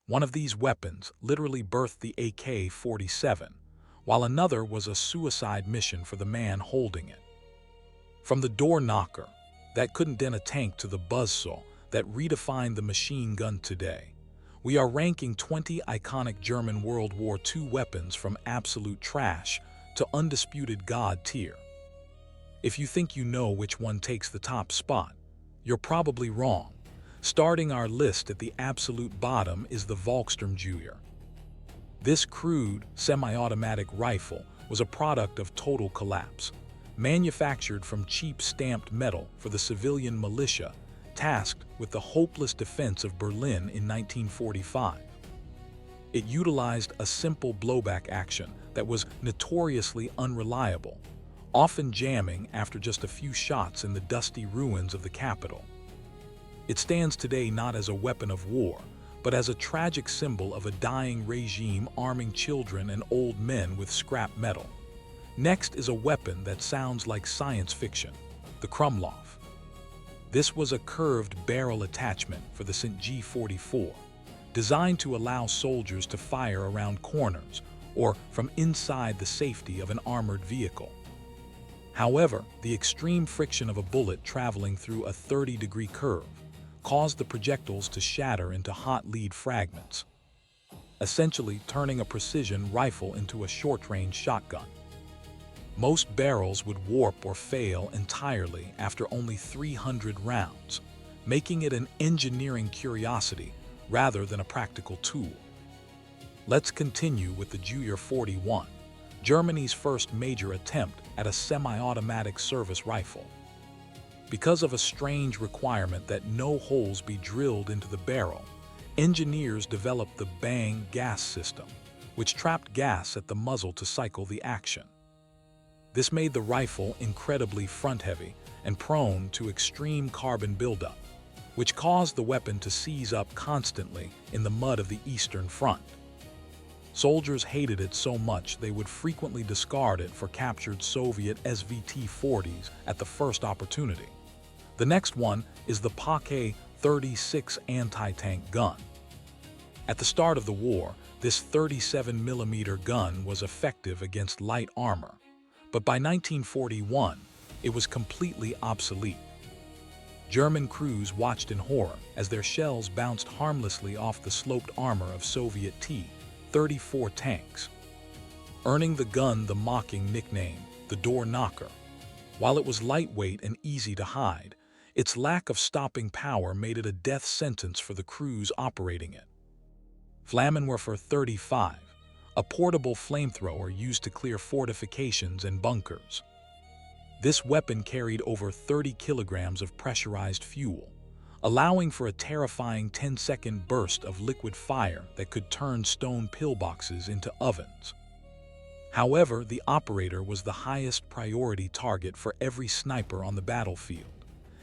One of these weapons literally birthed the AK-47, while another was a suicide mission for the man holding it. From the door knocker that couldn't dent a tank to the Buzzsaw that redefined the machine gun today, we are ranking 20 iconic German World War II weapons from absolute trash to undisputed God tier. If you think you know which one takes the top spot, you're probably wrong. Starting our list at the absolute bottom is the Volkssturmgewehr. This crude, semi-automatic rifle was a product of total collapse, manufactured from cheap stamped metal for the civilian militia tasked with the hopeless defense of Berlin in 1945. It utilized a simple blowback action that was notoriously unreliable, often jamming after just a few shots in the dusty ruins of the capital. It stands today not as a weapon of war, but as a tragic symbol of a dying regime arming children and old men with scrap metal. Next is a weapon that sounds like science fiction, the Krummlauf. This was a curved barrel attachment for the St. G44, designed to allow soldiers to fire around corners or from inside the safety of an armored vehicle. However, the extreme friction of a bullet traveling through a 30-degree curve caused the projectiles to shatter into hot lead fragments, essentially turning a precision rifle into a short-range shotgun. Most barrels would warp or fail entirely after only 300 rounds, making it an engineering curiosity rather than a practical tool. Let's continue with the Gewehr 41, Germany's first major attempt at a semi-automatic service rifle. Because of a strange requirement that no holes be drilled into the barrel, engineers developed the bang gas system, which trapped gas at the muzzle to cycle the action. This made the rifle incredibly front-heavy and prone to extreme carbon buildup, which caused the weapon to seize up constantly in the mud of the Eastern Front. Soldiers hated it so much they would frequently discard it for captured Soviet SVT-40s at the first opportunity. The next one is the PaK-36 anti-tank gun. At the start of the war, this 37mm gun was effective against light armor, but by 1941, it was completely obsolete. German crews watched in horror as their shells bounced harmlessly off the sloped armor of Soviet T-34 tanks, earning the gun the mocking nickname, the door knocker. While it was lightweight and easy to hide, its lack of stopping power made it a death sentence for the crews operating it. Flammenwerfer 35, a portable flamethrower used to clear fortifications and bunkers. This weapon carried over 30 kilograms of pressurized fuel, allowing for a terrifying 10-second burst of liquid fire that could turn stone pillboxes into ovens. However, the operator was the highest priority target for every sniper on the battlefield,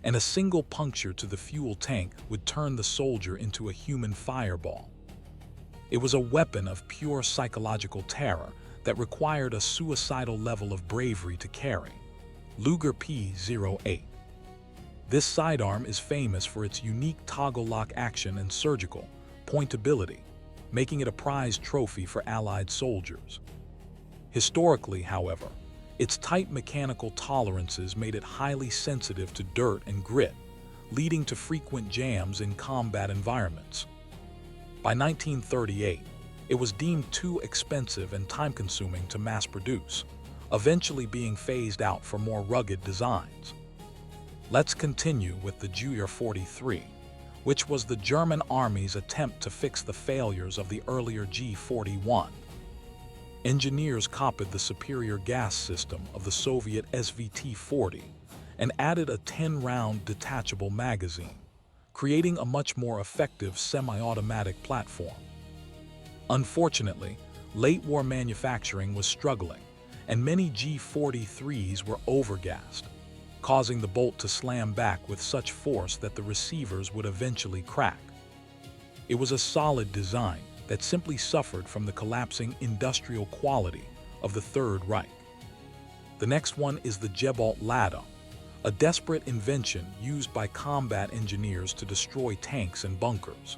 and a single puncture to the fuel tank would turn the soldier into a human fireball. It was a weapon of pure psychological terror that required a suicidal level of bravery to carry. Luger P08. This sidearm is famous for its unique toggle lock action and surgical pointability, making it a prized trophy for Allied soldiers. Historically, however, its tight mechanical tolerances made it highly sensitive to dirt and grit, leading to frequent jams in combat environments. By 1938, it was deemed too expensive and time-consuming to mass produce, eventually being phased out for more rugged designs. Let's continue with the Gewehr 43, which was the German Army's attempt to fix the failures of the earlier G41. Engineers copied the superior gas system of the Soviet SVT-40 and added a 10-round detachable magazine, creating a much more effective semi-automatic platform. Unfortunately, late-war manufacturing was struggling, and many G43s were overgassed, causing the bolt to slam back with such force that the receivers would eventually crack. It was a solid design that simply suffered from the collapsing industrial quality of the Third Reich. The next one is the Geballte Ladung, a desperate invention used by combat engineers to destroy tanks and bunkers.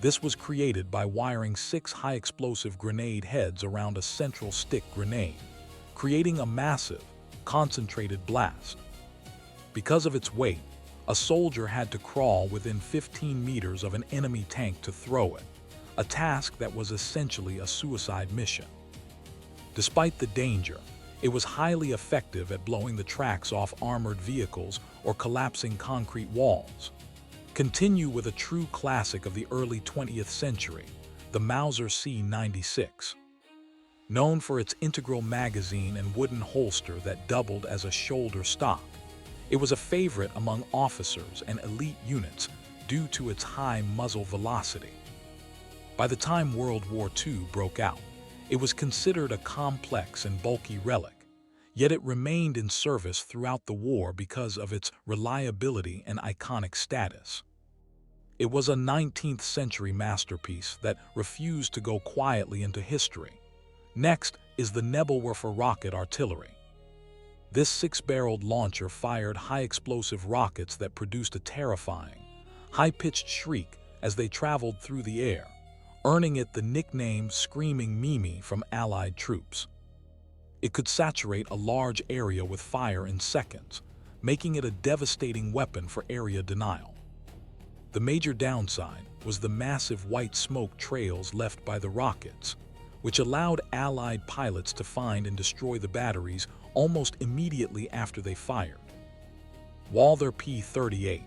This was created by wiring 6 high-explosive grenade heads around a central stick grenade, creating a massive, concentrated blast. Because of its weight, a soldier had to crawl within 15 meters of an enemy tank to throw it, a task that was essentially a suicide mission. Despite the danger, it was highly effective at blowing the tracks off armored vehicles or collapsing concrete walls. Continue with a true classic of the early 20th century, the Mauser C96. Known for its integral magazine and wooden holster that doubled as a shoulder stock, it was a favorite among officers and elite units due to its high muzzle velocity. By the time World War II broke out, it was considered a complex and bulky relic, yet it remained in service throughout the war because of its reliability and iconic status. It was a 19th century masterpiece that refused to go quietly into history. Next is the Nebelwerfer rocket artillery. This 6-barreled launcher fired high-explosive rockets that produced a terrifying, high-pitched shriek as they traveled through the air, earning it the nickname Screaming Mimi from Allied troops. It could saturate a large area with fire in seconds, making it a devastating weapon for area denial. The major downside was the massive white smoke trails left by the rockets, which allowed Allied pilots to find and destroy the batteries almost immediately after they fired. Walther P38,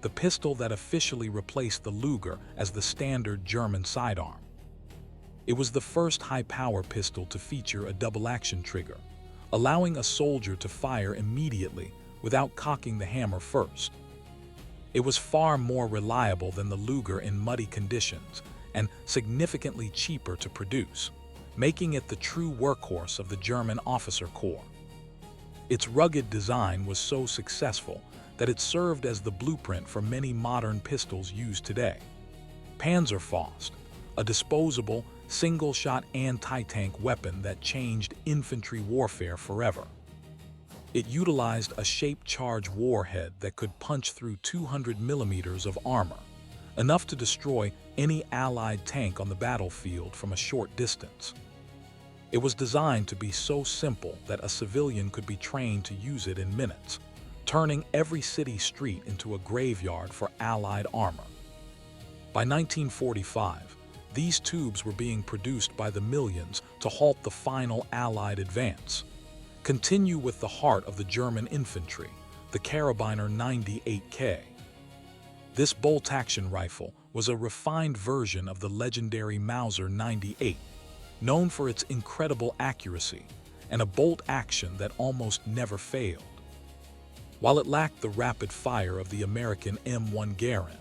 the pistol that officially replaced the Luger as the standard German sidearm. It was the first high-power pistol to feature a double-action trigger, allowing a soldier to fire immediately without cocking the hammer first. It was far more reliable than the Luger in muddy conditions and significantly cheaper to produce, making it the true workhorse of the German officer corps. Its rugged design was so successful that it served as the blueprint for many modern pistols used today. Panzerfaust, a disposable, single-shot anti-tank weapon that changed infantry warfare forever. It utilized a shape-charge warhead that could punch through 200 millimeters of armor, enough to destroy any Allied tank on the battlefield from a short distance. It was designed to be so simple that a civilian could be trained to use it in minutes, turning every city street into a graveyard for Allied armor. By 1945, these tubes were being produced by the millions to halt the final Allied advance. Continue with the heart of the German infantry, the Karabiner 98K. This bolt-action rifle was a refined version of the legendary Mauser 98, known for its incredible accuracy and a bolt action that almost never failed. While it lacked the rapid fire of the American M1 Garand,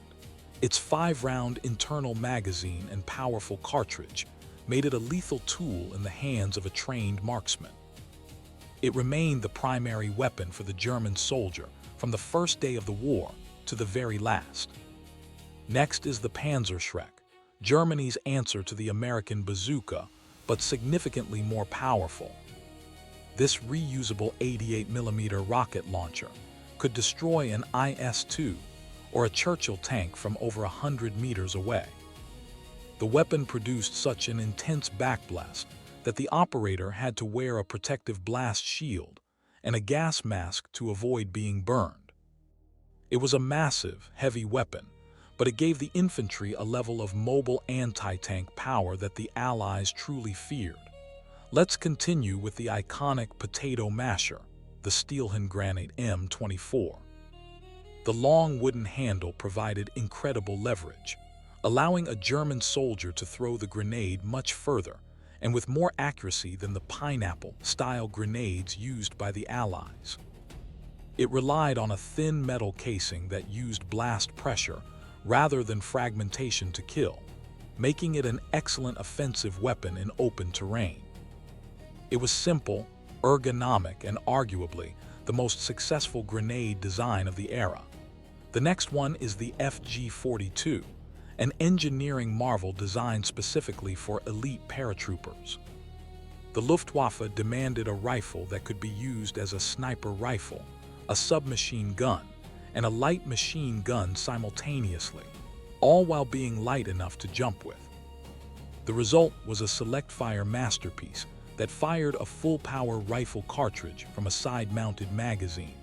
its 5-round internal magazine and powerful cartridge made it a lethal tool in the hands of a trained marksman. It remained the primary weapon for the German soldier from the first day of the war to the very last. Next is the Panzerschreck, Germany's answer to the American bazooka, but significantly more powerful. This reusable 88mm rocket launcher could destroy an IS-2 or a Churchill tank from over 100 meters away. The weapon produced such an intense backblast that the operator had to wear a protective blast shield and a gas mask to avoid being burned. It was a massive, heavy weapon, but it gave the infantry a level of mobile anti-tank power that the Allies truly feared. Let's continue with the iconic potato masher, the Stielhandgranate M24. The long wooden handle provided incredible leverage, allowing a German soldier to throw the grenade much further and with more accuracy than the pineapple-style grenades used by the Allies. It relied on a thin metal casing that used blast pressure rather than fragmentation to kill, making it an excellent offensive weapon in open terrain. It was simple, ergonomic, and arguably the most successful grenade design of the era. The next one is the FG-42, an engineering marvel designed specifically for elite paratroopers. The Luftwaffe demanded a rifle that could be used as a sniper rifle, a submachine gun, and a light machine gun simultaneously. all while being light enough to jump with. The result was a select-fire masterpiece that fired a full-power rifle cartridge from a side-mounted magazine.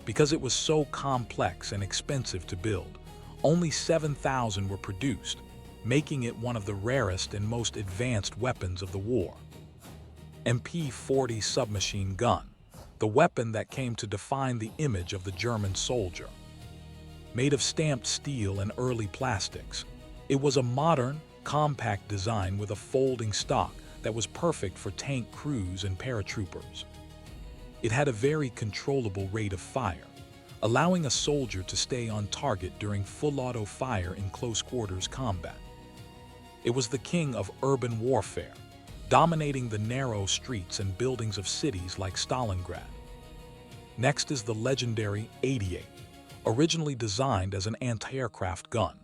Because it was so complex and expensive to build, only 7,000 were produced, making it one of the rarest and most advanced weapons of the war. MP-40 submachine gun, the weapon that came to define the image of the German soldier. Made of stamped steel and early plastics, it was a modern, compact design with a folding stock that was perfect for tank crews and paratroopers. It had a very controllable rate of fire, allowing a soldier to stay on target during full auto fire in close quarters combat. It was the king of urban warfare, dominating the narrow streets and buildings of cities like Stalingrad. Next is the legendary 88, originally designed as an anti-aircraft gun.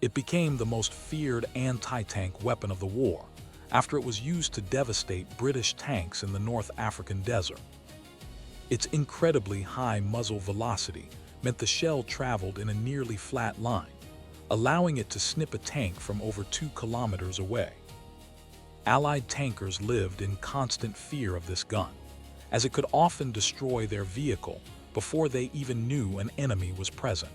It became the most feared anti-tank weapon of the war after it was used to devastate British tanks in the North African desert. Its incredibly high muzzle velocity meant the shell traveled in a nearly flat line, allowing it to snip a tank from over 2 kilometers away. Allied tankers lived in constant fear of this gun, as it could often destroy their vehicle before they even knew an enemy was present.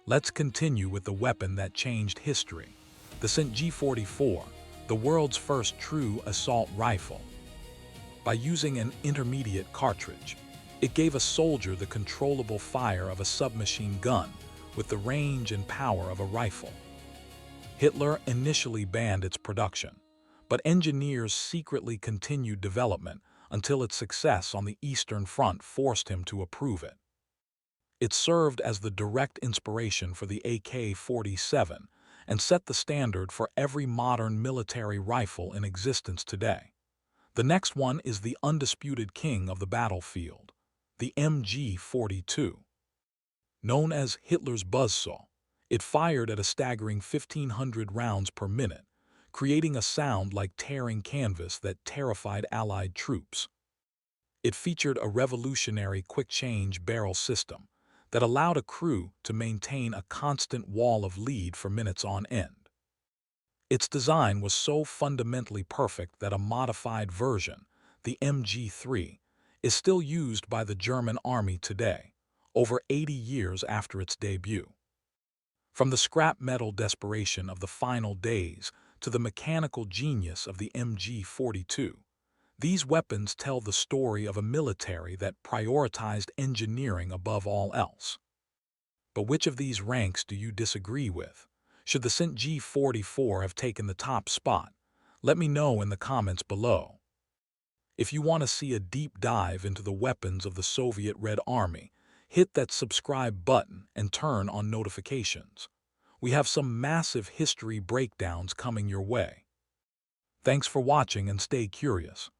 Let's continue with the weapon that changed history, the St. G44, the world's first true assault rifle. By using an intermediate cartridge, it gave a soldier the controllable fire of a submachine gun with the range and power of a rifle. Hitler initially banned its production, but engineers secretly continued development until its success on the Eastern Front forced him to approve it. It served as the direct inspiration for the AK-47 and set the standard for every modern military rifle in existence today. The next one is the undisputed king of the battlefield, the MG42. Known as Hitler's Buzzsaw, it fired at a staggering 1,500 rounds per minute, creating a sound like tearing canvas that terrified Allied troops. It featured a revolutionary quick-change barrel system that allowed a crew to maintain a constant wall of lead for minutes on end. Its design was so fundamentally perfect that a modified version, the MG3, is still used by the German army today, over 80 years after its debut. From the scrap metal desperation of the final days to the mechanical genius of the MG42, these weapons tell the story of a military that prioritized engineering above all else. But which of these ranks do you disagree with? Should the St. G44 have taken the top spot? Let me know in the comments below. If you want to see a deep dive into the weapons of the Soviet Red Army, hit that subscribe button and turn on notifications. We have some massive history breakdowns coming your way. Thanks for watching and stay curious.